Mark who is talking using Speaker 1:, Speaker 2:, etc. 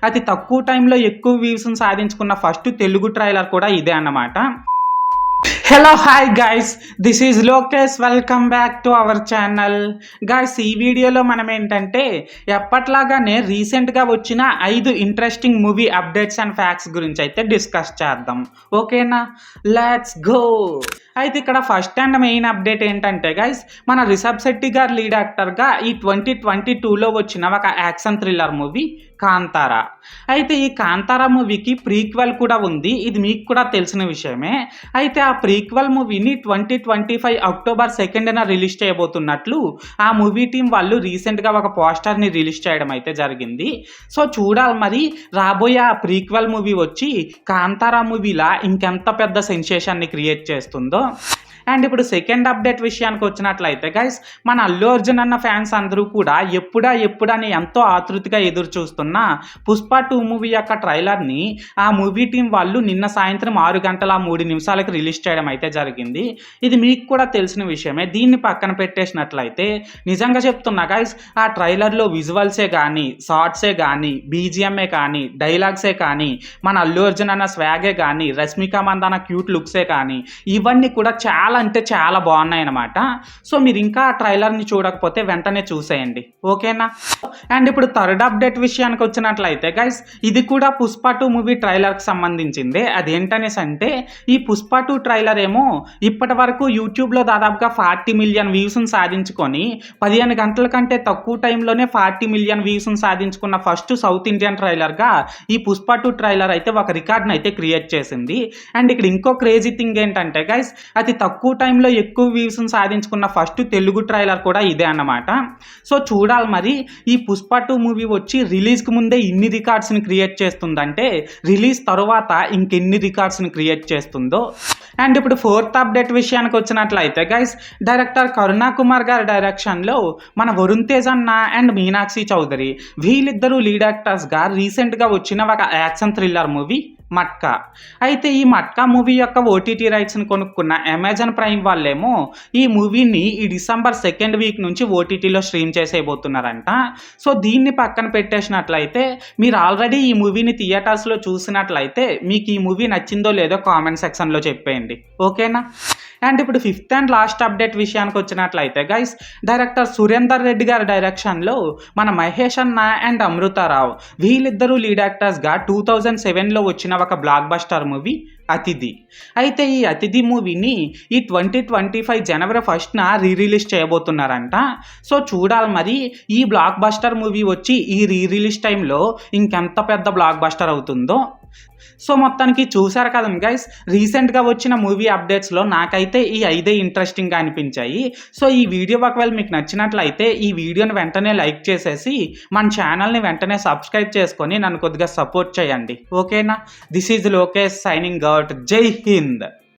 Speaker 1: అతి తక్కువ టైంలో ఎక్కువ వ్యూస్ని సాధించుకున్న ఫస్ట్ తెలుగు ట్రైలర్ కూడా ఇదే అన్నమాట. Hello hi guys, this is Lokesh. Welcome back to our channel. Guys, ఈ వీడియోలో మనం ఏంటంటే ఎప్పట్లాగానే రీసెంట్గా వచ్చిన 5 interesting movie updates and facts గురించి అయితే డిస్కస్ చేద్దాం. ఓకేనా, లెట్స్ గో. అయితే ఇక్కడ ఫస్ట్ అండ్ మెయిన్ అప్డేట్ ఏంటంటే గైస్, మన రిషబ్ శెట్టి గారు లీడ్ యాక్టర్గా ఈ 2022లో వచ్చిన ఒక యాక్షన్ థ్రిల్లర్ మూవీ కాంతారా. అయితే ఈ కాంతారా మూవీకి ప్రీక్వెల్ కూడా ఉంది, ఇది మీకు కూడా తెలిసిన విషయమే. అయితే ఆ ప్రీక్వెల్ మూవీని 2025 అక్టోబర్ 2న రిలీజ్ చేయబోతున్నట్లు ఆ మూవీ టీం వాళ్ళు రీసెంట్గా ఒక పోస్టర్ని రిలీజ్ చేయడం అయితే జరిగింది. సో చూడాలి మరి రాబోయే ఆ ప్రీక్వెల్ మూవీ వచ్చి కాంతారా మూవీలా ఇంకెంత పెద్ద సెన్సేషన్ని క్రియేట్ చేస్తుందో. అండ్ ఇప్పుడు సెకండ్ అప్డేట్ విషయానికి వచ్చినట్లయితే గైస్, మన అల్లు అర్జున్ అన్న ఫ్యాన్స్ అందరూ కూడా ఎప్పుడని ఎంతో ఆతృతగా ఎదురు చూస్తున్న పుష్ప 2 మూవీ యొక్క ట్రైలర్ని ఆ మూవీ టీం వాళ్ళు నిన్న సాయంత్రం 6:03 రిలీజ్ చేయడం అయితే జరిగింది. ఇది మీకు కూడా తెలిసిన విషయమే. దీన్ని పక్కన పెట్టేసినట్లయితే నిజంగా చెప్తున్నా గైస్, ఆ ట్రైలర్లో విజువల్సే కానీ, షార్ట్సే కానీ, బీజిఎంఏ కానీ, డైలాగ్సే కానీ, మన అల్లు అర్జున్ అన్న స్వాగే కానీ, రష్మిక మందాన క్యూట్ లుక్సే కానీ, ఇవన్నీ కూడా చాలా అంటే చాలా బాగున్నాయి అన్నమాట. సో మీరు ఇంకా ఆ ట్రైలర్ని చూడకపోతే వెంటనే చూసేయండి, ఓకేనా. అండ్ ఇప్పుడు థర్డ్ అప్డేట్ విషయానికి వచ్చినట్లయితే గైస్, ఇది కూడా పుష్ప 2 మూవీ ట్రైలర్కి సంబంధించింది. అదేంటనేసి అంటే ఈ పుష్ప 2 ట్రైలర్ ఏమో ఇప్పటి వరకు యూట్యూబ్లో దాదాపుగా 40 మిలియన్ వ్యూస్ని సాధించుకొని 15 గంటల కంటే తక్కువ టైంలోనే 40 మిలియన్ వ్యూస్ని సాధించుకున్న ఫస్ట్ సౌత్ ఇండియన్ ట్రైలర్గా ఈ పుష్ప 2 ట్రైలర్ అయితే ఒక రికార్డ్ని అయితే క్రియేట్ చేసింది. అండ్ ఇక్కడ ఇంకో క్రేజీ థింగ్ ఏంటంటే గైస్, అతి తక్కువ టైంలో ఎక్కువ వ్యూస్ని సాధించుకున్న ఫస్ట్ తెలుగు ట్రైలర్ కూడా ఇదే అన్నమాట. సో చూడాలి మరి ఈ పుష్ప 2 మూవీ వచ్చి రిలీజ్కి ముందే ఇన్ని రికార్డ్స్ని క్రియేట్ చేస్తుందంటే రిలీజ్ తర్వాత ఇంకెన్ని రికార్డ్స్ని క్రియేట్ చేస్తుందో. అండ్ ఇప్పుడు ఫోర్త్ అప్డేట్ విషయానికి వచ్చినట్లయితే గైస్, డైరెక్టర్ కరుణా కుమార్ గారి డైరెక్షన్లో మన వరుణ్ తేజ్ అన్న అండ్ మీనాక్షి చౌదరి వీళ్ళిద్దరూ లీడ్ యాక్టర్స్గా రీసెంట్గా వచ్చిన ఒక యాక్షన్ థ్రిల్లర్ మూవీ మట్కా. అయితే ఈ మట్కా మూవీ యొక్క ఓటీటీ రైట్స్ని కొనుక్కున్న అమెజాన్ ప్రైమ్ వాళ్ళేమో ఈ మూవీని ఈ డిసెంబర్ 2nd వీక్ నుంచి ఓటీటీలో స్ట్రీమ్ చేసేయబోతున్నారంట. సో దీన్ని పక్కన పెట్టేసినట్లయితే మీరు ఆల్రెడీ ఈ మూవీని థియేటర్స్లో చూసినట్లయితే మీకు ఈ మూవీ నచ్చిందో లేదో కామెంట్ సెక్షన్లో చెప్పేయండి, ఓకేనా. అండ్ ఇప్పుడు ఫిఫ్త్ అండ్ లాస్ట్ అప్డేట్ విషయానికి వచ్చినట్లయితే గైస్, డైరెక్టర్ సురేందర్ రెడ్డి గారి డైరెక్షన్లో మన మహేష్ అన్న అండ్ అమృతారావు వీళ్ళిద్దరూ లీడ్ యాక్టర్స్గా 2007లో వచ్చిన ఒక బ్లాక్ బస్టర్ మూవీ అతిథి. అయితే ఈ అతిథి మూవీని ఈ 2025 జనవరి 1న రిలీజ్ చేయబోతున్నారంట. సో చూడాలి మరి ఈ బ్లాక్ బస్టర్ మూవీ వచ్చి ఈ రిలీజ్ టైంలో ఇంకెంత పెద్ద బ్లాక్ బస్టర్ అవుతుందో. సో మొత్తానికి చూసారు కదండి గైస్, రీసెంట్గా వచ్చిన మూవీ అప్డేట్స్లో నాకైతే ఈ 5 ఇంట్రెస్టింగ్గా అనిపించాయి. సో ఈ వీడియో ఒకవేళ మీకు నచ్చినట్లయితే ఈ వీడియోని వెంటనే లైక్ చేసేసి మన ఛానల్ని వెంటనే సబ్స్క్రైబ్ చేసుకొని నన్ను కొద్దిగా సపోర్ట్ చేయండి, ఓకేనా. This is Lokesh signing out. జై హింద్.